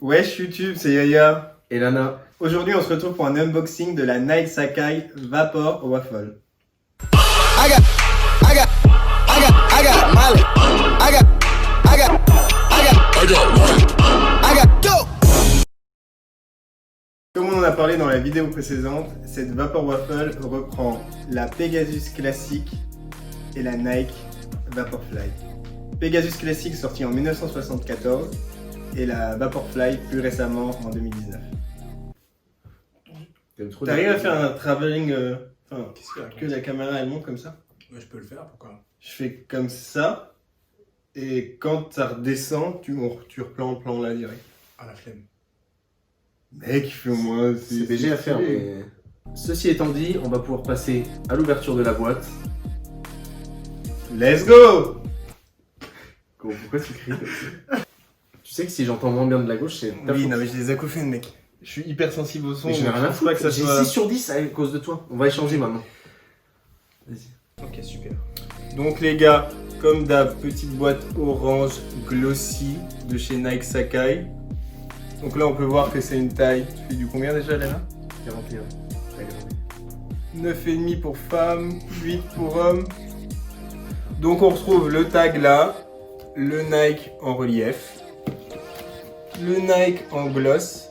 Wesh YouTube, c'est Yaya. Et Lana. Aujourd'hui, on se retrouve pour un unboxing de la Nike Sacai Vapor Waffle. Comme on en a parlé dans la vidéo précédente, cette Vapor Waffle reprend la Pegasus Classic et la Nike Vaporfly. Pegasus Classic sorti en 1974 et la Vaporfly plus récemment en 2019. T'arrives à faire un travelling, que la caméra elle monte comme ça? Ouais, je peux le faire, pourquoi? Je fais comme ça, et quand ça redescend, tu replans le plan là direct. À la flemme. Mec, fais au moins. C'est BG à faire, mais... Ceci étant dit, on va pouvoir passer à l'ouverture de la boîte. Let's go! Pourquoi tu cries comme ça? Tu sais que si j'entends moins bien de la gauche, c'est ta Oui, faute. non mais j'ai des acouphènes, mec. Je suis hyper sensible au son. Mais je n'ai rien à pense pas foutre, que ça j'ai soit... 6 sur 10 à cause de toi. On va échanger maintenant. Vas-y. Ok, super. Donc les gars, comme d'hab, petite boîte orange glossy de chez Nike Sacai. Donc là, on peut voir que c'est une taille. Tu fais du combien déjà, Léna? 41. 9,5 pour femmes, 8 pour hommes. Donc on retrouve le tag là, le Nike en relief, le Nike en gloss,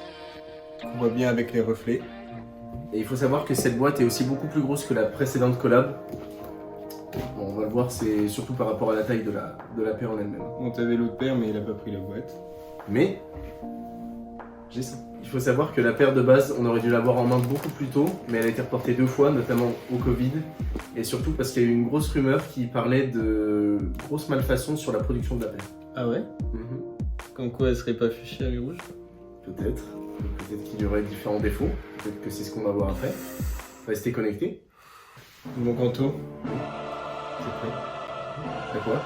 on voit bien avec les reflets. Et il faut savoir que cette boîte est aussi beaucoup plus grosse que la précédente collab. Bon, on va le voir, c'est surtout par rapport à la taille de la paire en elle-même. On t'avait l'autre paire mais il a pas pris la boîte. Mais j'ai ça. Il faut savoir que la paire de base, on aurait dû l'avoir en main beaucoup plus tôt, mais elle a été reportée 2 fois, notamment au Covid, et surtout parce qu'il y a eu une grosse rumeur qui parlait de grosses malfaçons sur la production de la paire. Ah ouais? Comme quoi elle serait pas fichée à l'huile rouge? Peut-être. Peut-être qu'il y aurait différents défauts. Peut-être que c'est ce qu'on va voir après. Restez connectés. Mon canto. C'est prêt. À quoi?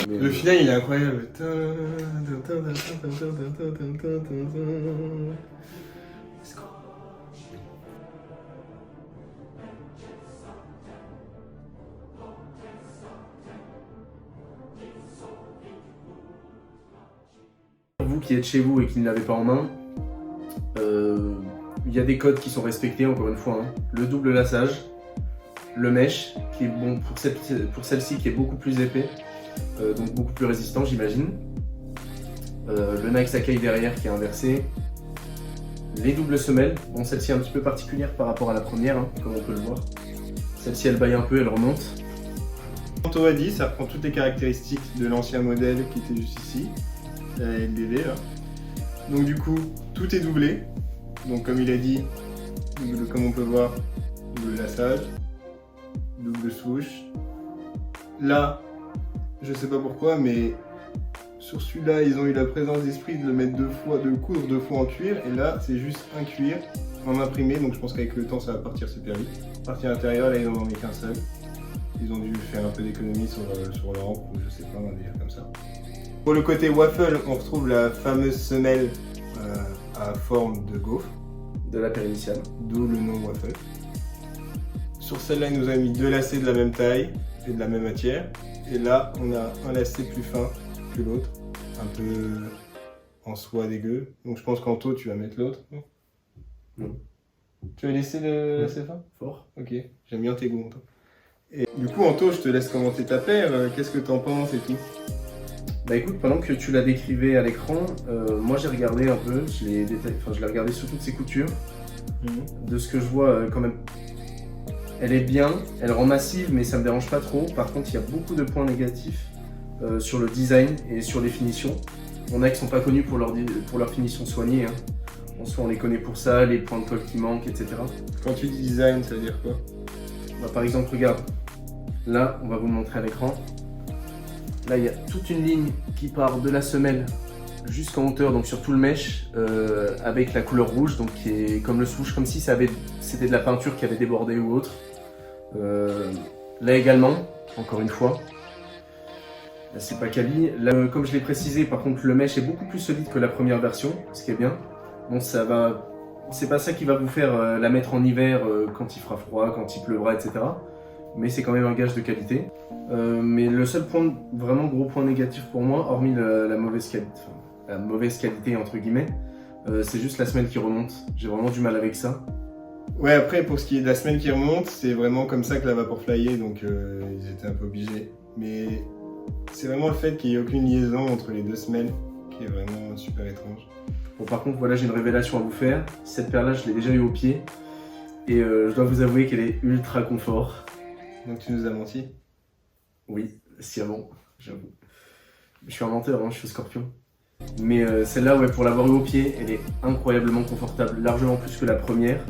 Le final il est incroyable. Vous qui êtes chez vous et qui ne l'avez pas en main, il y a des codes qui sont respectés encore une fois. Le double lassage, le mesh qui est bon pour celle-ci qui est beaucoup plus épais, donc beaucoup plus résistant j'imagine. Le Nike Sacai derrière qui est inversé. Les doubles semelles, bon celle-ci est un petit peu particulière par rapport à la première, comme on peut le voir. Celle-ci elle baille un peu, elle remonte. Comme Anto a dit, ça reprend toutes les caractéristiques de l'ancien modèle qui était juste ici, la LDD là. Donc du coup, tout est doublé. Donc comme il a dit, comme on peut voir, double lassage, double swoosh. Là, je sais pas pourquoi, mais sur celui-là, ils ont eu la présence d'esprit de le mettre de coudre 2 fois en cuir. Et là, c'est juste un cuir en imprimé. Donc je pense qu'avec le temps, ça va partir super vite. Partie intérieure, là, ils en ont mis qu'un seul. Ils ont dû faire un peu d'économie sur leur encre ou je sais pas, un délire comme ça. Pour le côté waffle, on retrouve la fameuse semelle à forme de gaufre. De la paire initiale. D'où le nom waffle. Sur celle-là, il nous a mis 2 lacets de la même taille et de la même matière. Et là, on a un lacet plus fin que l'autre, un peu en soie dégueu. Donc je pense qu'Anto, tu vas mettre l'autre. Non. Tu vas laisser le lacet fin? Fort. Ok, j'aime bien tes goûts, Anto. Et du coup, Anto, je te laisse commenter ta paire. Qu'est-ce que t'en penses et tout? Bah écoute, pendant que tu la décrivais à l'écran, moi j'ai regardé un peu, je l'ai regardé sous toutes ses coutures. De ce que je vois quand même, elle est bien, elle rend massive mais ça me dérange pas trop. Par contre il y a beaucoup de points négatifs sur le design et sur les finitions. On a qui sont pas connus pour leur finition soignée. En soi on les connaît pour ça, les points de colle qui manquent, etc. Quand tu dis design, ça veut dire quoi? Bah, par exemple regarde, là on va vous le montrer à l'écran. Là, il y a toute une ligne qui part de la semelle jusqu'en hauteur, donc sur tout le mesh, avec la couleur rouge, donc qui est comme le swoosh, comme si c'était de la peinture qui avait débordé ou autre. Là également, encore une fois. Là c'est pas quali. Là, comme je l'ai précisé, par contre le mesh est beaucoup plus solide que la première version, ce qui est bien. Bon, ça va... C'est pas ça qui va vous faire la mettre en hiver quand il fera froid, quand il pleuvra, etc. Mais c'est quand même un gage de qualité. Mais le seul point, vraiment gros point négatif pour moi, hormis la mauvaise qualité entre guillemets, c'est juste la semelle qui remonte. J'ai vraiment du mal avec ça. Ouais, après pour ce qui est de la semelle qui remonte, c'est vraiment comme ça que la Vaporfly est, donc ils étaient un peu obligés. Mais c'est vraiment le fait qu'il n'y ait aucune liaison entre les deux semelles qui est vraiment super étrange. Bon, par contre, voilà, j'ai une révélation à vous faire. Cette paire-là, je l'ai déjà eu au pied. Et je dois vous avouer qu'elle est ultra confort. Donc tu nous as menti? Oui, sciemment, j'avoue. Je suis un menteur, hein, je suis Scorpion. Mais celle-là, ouais, pour l'avoir eu au pied, elle est incroyablement confortable, largement plus que la première.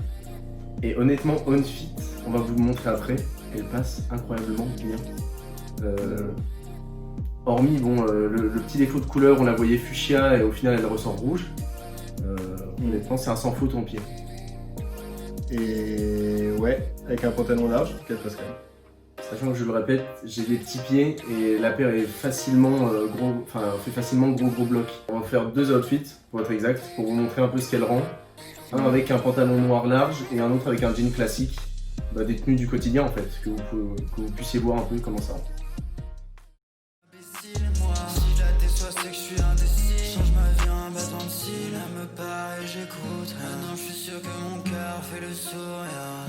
Et honnêtement, on fit, on va vous le montrer après, elle passe incroyablement bien. Hormis, bon, le petit défaut de couleur, on la voyait fuchsia et au final elle ressort rouge. Honnêtement, c'est un sans faute en pied. Et ouais, avec un pantalon large, qu'elle passe quand même. Sachant que je le répète, j'ai des petits pieds et la paire est facilement fait facilement gros bloc. On va faire deux outfits pour être exact, pour vous montrer un peu ce qu'elle rend. Un avec un pantalon noir large et un autre avec un jean classique, des tenues du quotidien en fait, que vous puissiez voir un peu comment ça rend. Si je la déçois, c'est que je suis indécis. Change ma vie en battant de cils. Elle me parle et j'écoute. Maintenant je suis sûr que mon cœur fait le sourire.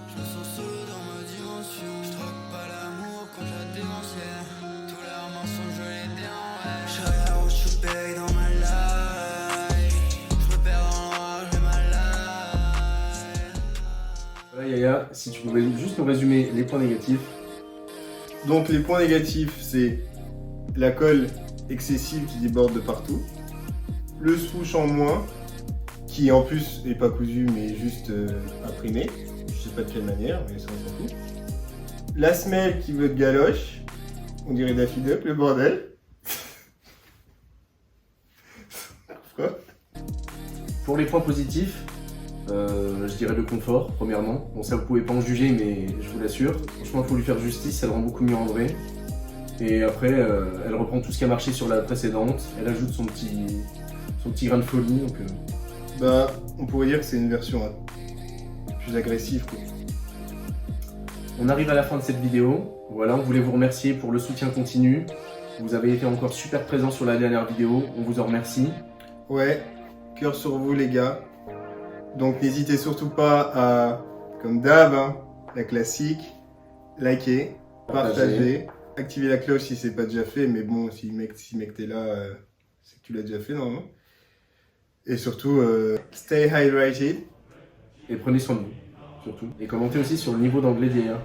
Je me sens seul dans ma dimension. Je troque pas l'amour quand je la démentière. Tous leurs mensonges je les déenlève. Je regarde où je paye dans ma life. Je me perds dans le noir, j'ai ma life. Voilà Yaya, si tu pouvais juste nous résumer les points négatifs. Donc les points négatifs, c'est la colle excessive qui déborde de partout, le swoosh en moins, qui en plus est pas cousu mais juste imprimé, je sais pas de quelle manière, mais ça on s'en fout. La semelle qui veut de galoche, on dirait Daffy Duck, le bordel. Pourquoi? Pour les points positifs, je dirais le confort, premièrement. Bon, ça vous pouvez pas en juger, mais je vous l'assure. Franchement, il faut lui faire justice, elle rend beaucoup mieux en vrai. Et après, elle reprend tout ce qui a marché sur la précédente, elle ajoute son petit grain de folie. Donc, on pourrait dire que c'est une version plus agressive, quoi. On arrive à la fin de cette vidéo. Voilà, on voulait vous remercier pour le soutien continu. Vous avez été encore super présents sur la dernière vidéo, on vous en remercie. Ouais, cœur sur vous les gars. Donc n'hésitez surtout pas à, comme d'hab, hein, la classique, liker, partager, activer la cloche si c'est pas déjà fait, mais bon, si mec t'es là, c'est que tu l'as déjà fait normalement. Et surtout, stay hydrated. Et prenez soin de vous, surtout. Et commentez aussi sur le niveau d'anglais d'Yaya.